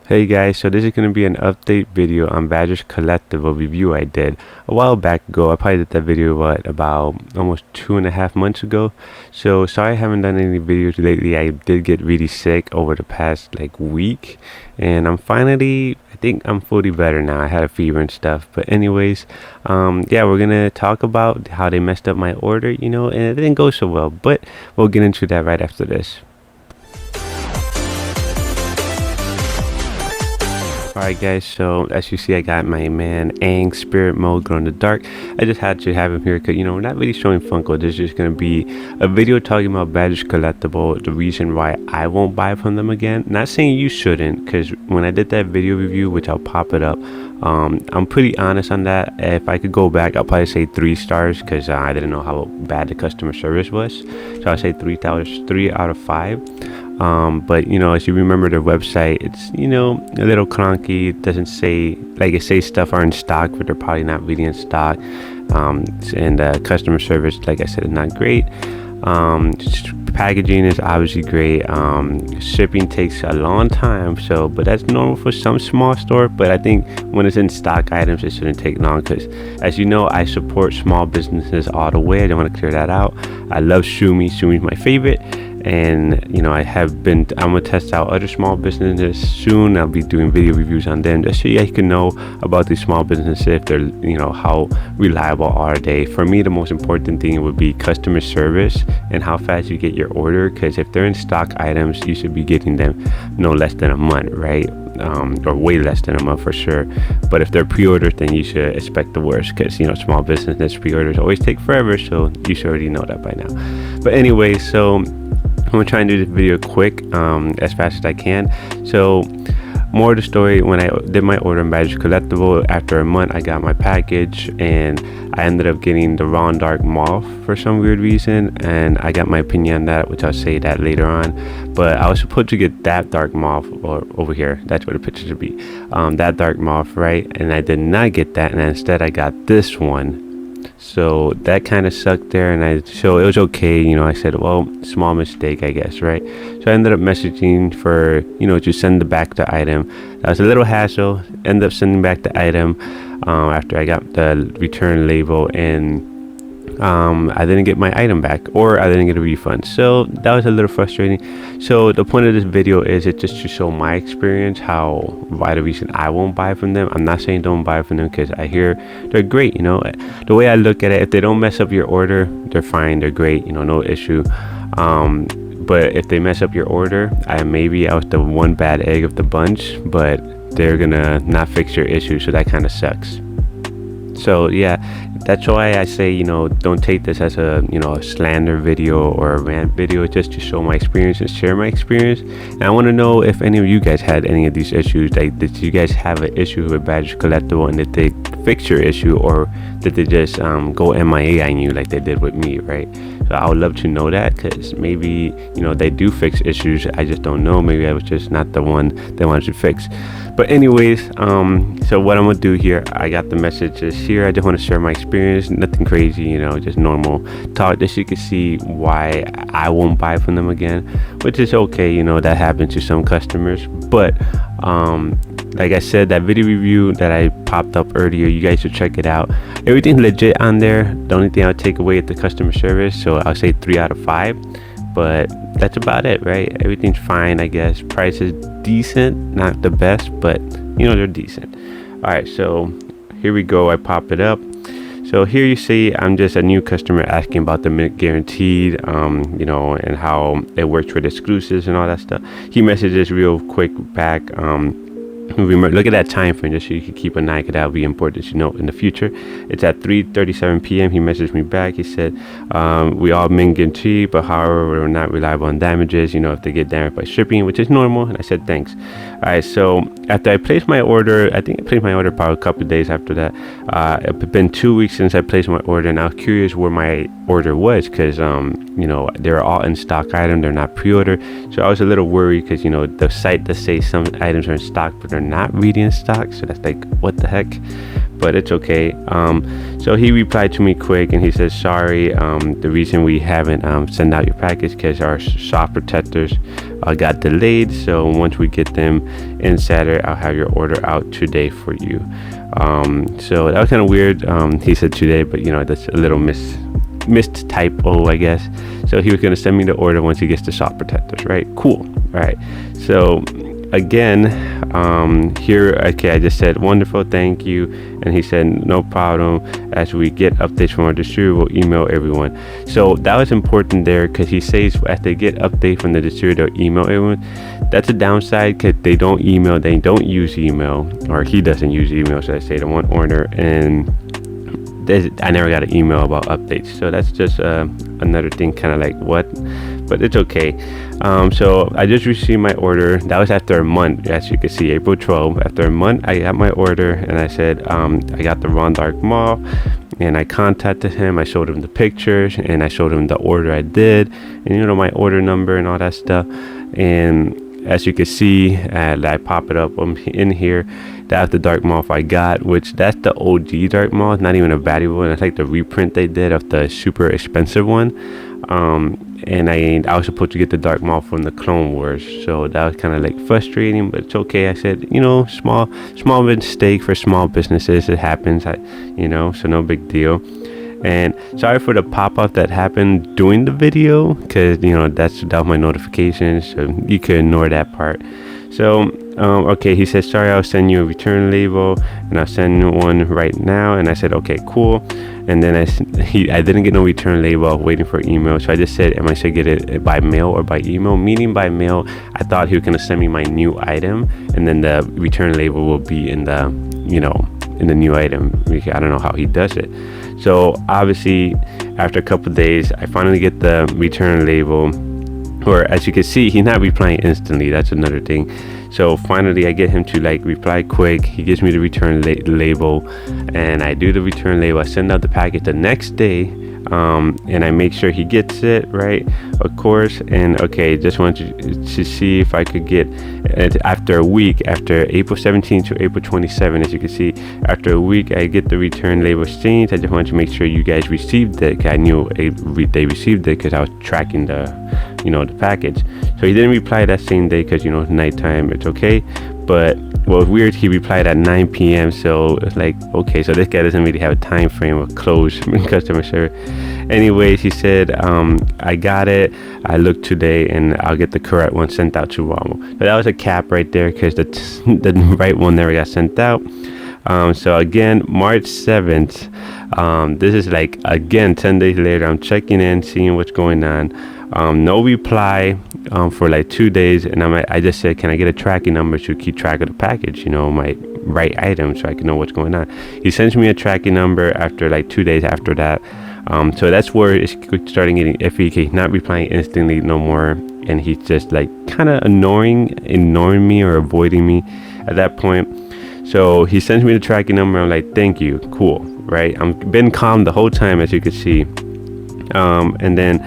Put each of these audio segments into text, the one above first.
Hey guys, so this is going to be an update video on Badger's Collectible review I did a while back ago. I probably did that video about almost 2.5 months ago. So sorry I haven't done any videos lately. I did get really sick over the past week, and I think I'm fully better now. I had a fever and stuff. But anyways, yeah, we're going to talk about how they messed up my order, and it didn't go so well. But we'll get into that right after this. Alright guys, so as you see I got my man Aang Spirit Mode Glow in the Dark. I just had to have him here because we're not really showing Funko. This is just going to be a video talking about Badger's Collectible, the reason why I won't buy from them again. Not saying you shouldn't, because when I did that video review, which I'll pop it up, I'm pretty honest on that. If I could go back, I'll probably say 3 stars because I didn't know how bad the customer service was. So I'll say 3 out of 5. But as you remember, their website, it's a little clunky. It doesn't say, it says stuff are in stock, but they're probably not really in stock. And customer service, like I said, is not great. Packaging is obviously great. Shipping takes a long time, but that's normal for some small store. But I think when it's in stock items, it shouldn't take long because, as you know, I support small businesses all the way. I don't want to clear that out. I love Shumi. Shumi's my favorite. And I'm gonna test out other small businesses soon. I'll be doing video reviews on them just so you guys can know about these small businesses, if they're how reliable are they. For me, the most important thing would be customer service and how fast you get your order, because if they're in stock items, you should be getting them no less than a month, right? Or way less than a month for sure. But if they're pre-orders, then you should expect the worst, because small businesses pre-orders always take forever, so you should already know that by now. But anyway, so I'm gonna try and do this video quick, as fast as I can. So more of the story: when I did my order in Badger's Collectible, after a month I got my package, and I ended up getting the raw and dark moth for some weird reason, and I got my opinion on that, which I'll say that later on. But I was supposed to get that dark moth, or over here, that's where the picture should be, that dark moth, right? And I did not get that, and instead I got this one. So that kind of sucked there, and so it was okay. I said, well, small mistake, I guess, right? So I ended up messaging for to send back the item. That was a little hassle. Ended up sending back the item after I got the return label, and I didn't get my item back, or I didn't get a refund. So that was a little frustrating. So the point of this video is it just to show my experience, why the reason I won't buy from them. I'm not saying don't buy from them, because I hear they're great. The way I look at it, if they don't mess up your order, they're fine, they're great, no issue. But if they mess up your order, I was the one bad egg of the bunch, but they're gonna not fix your issue, so that kind of sucks. So yeah, that's why I say don't take this as a a slander video or a rant video, just to show my experience and share my experience. And I want to know if any of you guys had any of these issues. Did you guys have an issue with Badger's Collectible, and did they fix your issue, or did they just go MIA on you like they did with me, right? So I would love to know that, because maybe they do fix issues, I just don't know. Maybe I was just not the one they wanted to fix. But anyways, so what I'm gonna do here, I got the messages here. I just want to share my experience, nothing crazy, just normal talk, just so you can see why I won't buy from them again, which is okay. That happens to some customers. But like I said, that video review that I popped up earlier, you guys should check it out. Everything's legit on there. The only thing I'll take away is the customer service, so I'll say 3 out of 5. But that's about it, right? Everything's fine, I guess. Price is decent, not the best, but they're decent. All right, so here we go. I pop it up. So here you see I'm just a new customer asking about the minute guaranteed, and how it works with exclusives and all that stuff. He messages real quick back. Look at that time frame, just so you can keep an eye, because that'll be important to note in the future. It's at 3:37 p.m. He messaged me back. He said, we all mint guarantee, but however, we're not reliable on damages, if they get damaged by shipping, which is normal. And I said, thanks. All right, so after I placed my order, I think I placed my order probably a couple of days after that. It's been 2 weeks since I placed my order, and I was curious where my order was, because they're all in stock item, they're not pre-order. So I was a little worried, because the site does say some items are in stock, but they're not really in stock. So that's like, what the heck? but it's okay. So he replied to me quick, and he says, sorry, the reason we haven't sent out your package because our shop protectors got delayed. So once we get them in Saturday, I'll have your order out today for you. So that was kind of weird. He said today, but that's a little missed typo, I guess. So he was going to send me the order once he gets the shop protectors, right? Cool. All right. So again, here, okay, I just said wonderful, thank you, and he said no problem. As we get updates from our distributor, we'll email everyone. So that was important there, because he says as they get update from the distributor, they'll email everyone. That's a downside, because they don't use email, or he doesn't use email, so I say the one order, and I never got an email about updates. So that's just another thing, kind of like what, but it's okay. So I just received my order. That was after a month, as you can see, April 12th. After a month, I got my order, and I said I got the Ron Dark Mauve, and I contacted him. I showed him the pictures, and I showed him the order I did, and my order number and all that stuff. And as you can see, I pop it up in here. That's the Dark Mauve I got, which that's the OG Dark Mauve, not even a valuable one. It's like the reprint they did of the super expensive one. And I was supposed to get the Dark Mauve from the Clone Wars, so that was kind of like frustrating, but it's okay. I said, small mistake for small businesses. It happens, so no big deal. And sorry for the pop-up that happened during the video, because that was my notifications, so you could ignore that part. So okay, he said, sorry, I'll send you a return label, and I'll send one right now. And I said, okay, cool. And then I didn't get no return label. I was waiting for email, so I just said, am I should get it by mail or by email? Meaning by mail, I thought he was gonna send me my new item, and then the return label will be in the in the new item. I don't know how he does it. So obviously, after a couple of days, I finally get the return label. Or as you can see, he's not replying instantly. That's another thing. So finally, I get him to reply quick. He gives me the return label, and I do the return label. I send out the package the next day, and I make sure he gets it, right? Of course. And okay, just wanted to see if I could get after a week, after April 17th to April 27th, as you can see, after a week, I get the return label changed. I just wanted to make sure you guys received it, because I knew they received it, because I was tracking the package. So he didn't reply that same day, because nighttime, it's okay. But what was weird, he replied at 9 p.m. So it's like, okay, so this guy doesn't really have a time frame of close customer service. Anyways, he said, I got it. I looked today, and I'll get the correct one sent out to Rommel. So that was a cap right there, because the right one never got sent out. So again, March 7th, this is again 10 days later. I'm checking in, seeing what's going on. No reply for 2 days, and I just said, can I get a tracking number to keep track of the package, my right item, so I can know what's going on. He sends me a tracking number after 2 days after that. So that's where it's starting getting iffy. He's not replying instantly no more, and he's just kind of ignoring me or avoiding me at that point. So he sends me the tracking number. I'm like, thank you, cool, right? I'm been calm the whole time, as you can see. And then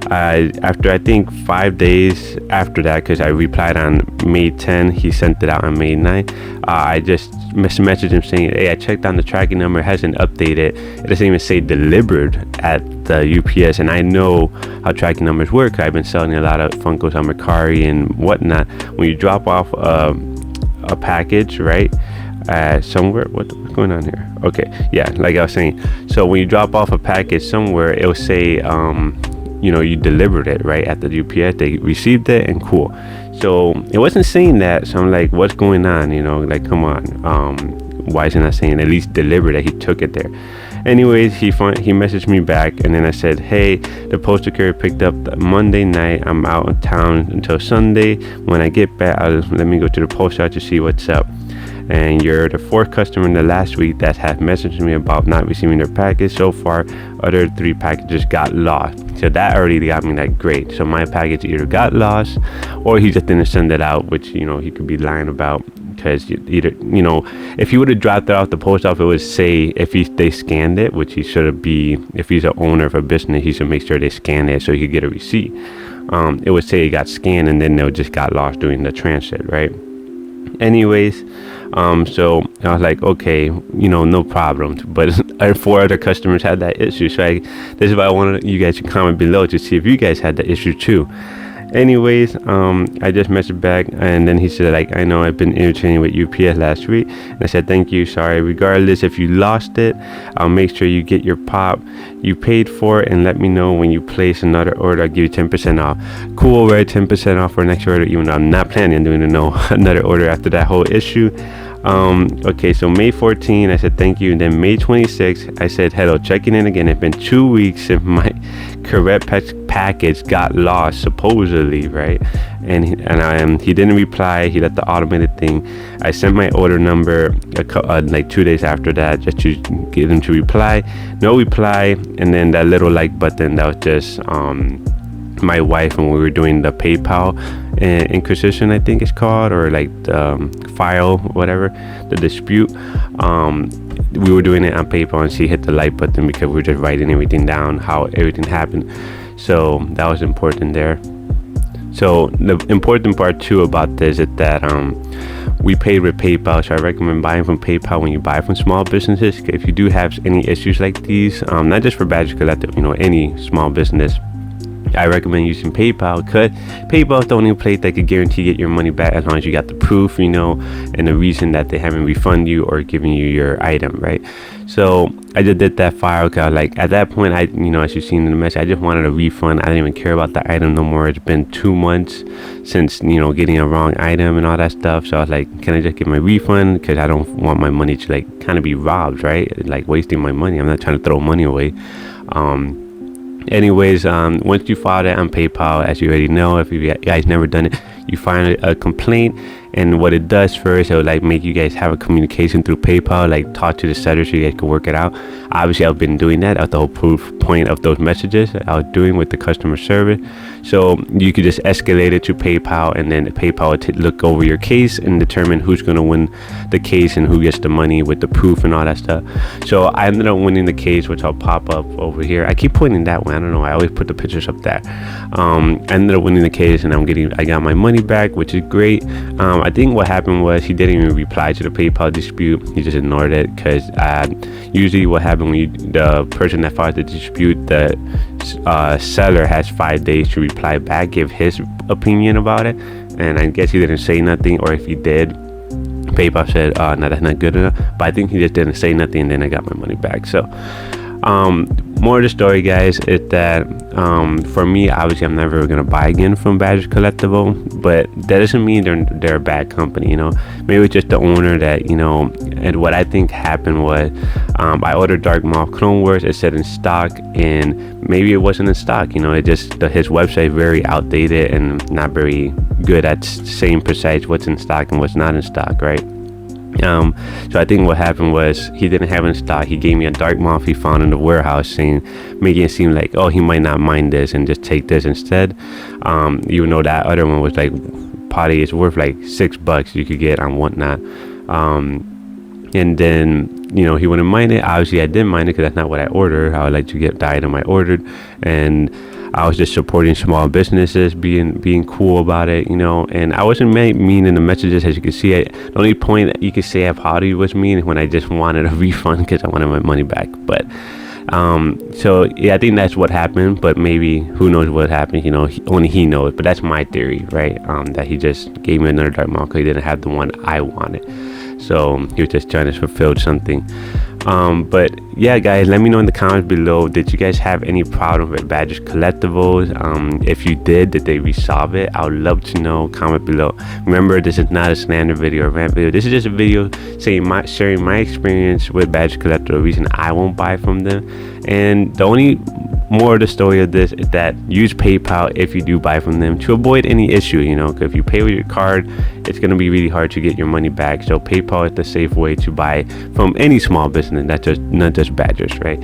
after I think 5 days after that, because I replied on May 10, he sent it out on May 9. I just messaged him saying, hey, I checked on the tracking number, it hasn't updated. It doesn't even say delivered at the UPS, and I know how tracking numbers work. I've been selling a lot of Funkos on Mercari and whatnot. When you drop off a package, right, somewhere, what's going on here? Okay, yeah, like I was saying, so when you drop off a package somewhere, it'll say you delivered it, right, at the UPS. They received it, and cool. So it wasn't saying that, so I'm like, what's going on? Come on, why is it not saying at least delivered that he took it there? Anyways, he messaged me back, and then I said, hey, the postal carrier picked up Monday night. I'm out of town until Sunday. When I get back, let me go to the post office to see what's up. And you're the fourth customer in the last week that has messaged me about not receiving their package. So far, other 3 packages got lost. So that already got me great. So my package either got lost, or he just didn't send it out, which he could be lying about. Because either if he would have dropped it off the post office, it would say if they scanned it, which he should be. If he's an owner of a business, he should make sure they scan it so he could get a receipt. It would say it got scanned, and then it just got lost during the transit, right? Anyways, So I was like, okay, no problem. But 4 other customers had that issue. So this is why I wanted you guys to comment below to see if you guys had the issue too. Anyways, I just messaged back, and then he said, like, I know I've been irritating with UPS last week. And I said, thank you, sorry. Regardless, if you lost it, I'll make sure you get your pop you paid for it, and let me know when you place another order. I'll give you 10% off. Cool, right? 10% off for next order, even though I'm not planning on doing another order after that whole issue. Okay, so May 14, I said thank you, and then May 26, I said hello, checking in again. It's been 2 weeks since my correct package got lost, supposedly, right? And he didn't reply. He left the automated thing. I sent my order number like 2 days after that, just to get him to reply. No reply. And then that little like button, that was just my wife when we were doing the PayPal inquisition, I think it's called, or like the file, whatever, the dispute. We were doing it on PayPal, and she hit the like button because we were just writing everything down, how everything happened. So that was important there. So the important part too about this is that we paid with PayPal, so I recommend buying from PayPal when you buy from small businesses. If you do have any issues like these, not just for Badger Collectible, any small business, I recommend using PayPal, because PayPal is the only place that could guarantee get your money back as long as you got the proof, and the reason that they haven't refunded you or given you your item, right? So I just did that file because, like, at that point, as you've seen in the message, I just wanted a refund. I didn't even care about the item no more. It's been 2 months since, getting a wrong item and all that stuff. So I was like, can I just get my refund? Because I don't want my money to, like, kind of be robbed, right? Like, wasting my money. I'm not trying to throw money away. Anyways, once you file that on PayPal, as you already know, if you guys never done it, you find a complaint, and what it does first, it will like make you guys have a communication through PayPal, like talk to the seller so you guys can work it out. Obviously, I've been doing that. That's the whole proof point of those messages I was doing with the customer service. So you could just escalate it to PayPal, and then PayPal will look over your case and determine who's going to win the case and who gets the money with the proof and all that stuff. So I ended up winning the case, which I'll pop up over here. I keep pointing that way. I don't know. I always put the pictures up there. I ended up winning the case, and I got my money back, which is great. I think what happened was he didn't even reply to the PayPal dispute. He just ignored it, because usually what happened when the person that filed the dispute, the seller has 5 days to reply back, give his opinion about it. And I guess he didn't say nothing, or if he did, PayPal said, no, that's not good enough. But I think he just didn't say nothing, and then I got my money back. So more of the story, guys, is that for me, obviously, I'm never gonna buy again from Badger Collectible, but that doesn't mean they're a bad company. Maybe it's just the owner that and what I think happened was I ordered Dark Moth Clone Wars. It said in stock, and maybe it wasn't in stock. It just his website very outdated and not very good at saying precise what's in stock and what's not in stock, right? So I think what happened was he didn't have it in stock. He gave me a Dark Moth he found in the warehouse, making it seem like, oh, he might not mind this and just take this instead. Even though that other one was like, probably it's worth like $6 you could get on whatnot. And then he wouldn't mind it. Obviously I didn't mind it, because that's not what I ordered. I would like to get the item I ordered, and I was just supporting small businesses, being cool about it, and I wasn't mean in the messages. As you can see, the only point that you could say I probably was mean when I just wanted a refund because I wanted my money back. But so yeah, I think that's what happened, but maybe who knows what happened, only he knows. But that's my theory, right? That he just gave me another Dark Moth because he didn't have the one I wanted. So he was just trying to fulfill something. But yeah, guys, let me know in the comments below, did you guys have any problem with Badger Collectibles? If you did they resolve it? I would love to know. Comment below. Remember, this is not a slander video or rant video. This is just a video sharing my experience with Badger Collectible, the reason I won't buy from them. And the only more of the story of this is that use PayPal if you do buy from them, to avoid any issue, because if you pay with your card, it's going to be really hard to get your money back. So PayPal is the safe way to buy from any small business, not just Badgers, right?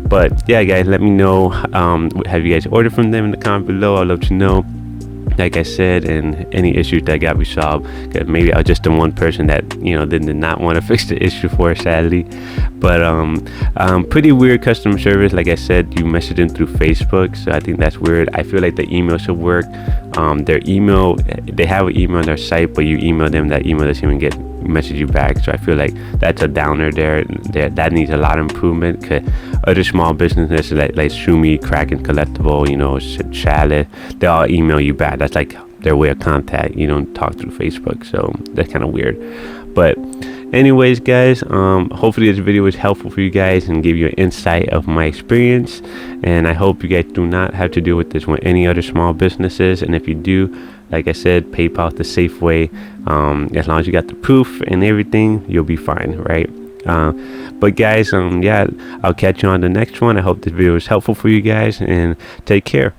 But yeah, guys, let me know, have you guys ordered from them in the comment below? I'd love to know, like I said, and any issues that got resolved, because maybe I was just the one person that did not want to fix the issue for, sadly. But pretty weird customer service. Like I said, you message them through Facebook, so I think that's weird. I feel like the email should work. Their email, they have an email on their site, but you email them, that email doesn't even get message you back. So I feel like that's a downer there. That needs a lot of improvement. Cause other small businesses like Shumi, Kraken, Collectible, you know, Chalet, they all email you back. That's like their way of contact. You don't talk through Facebook, so that's kind of weird. But anyways, guys, hopefully this video was helpful for you guys and gave you an insight of my experience, and I hope you guys do not have to deal with this with any other small businesses. And if you do, like I said, PayPal the safe way. As long as you got the proof and everything, you'll be fine, right? But guys, yeah, I'll catch you on the next one. I hope this video was helpful for you guys, and take care.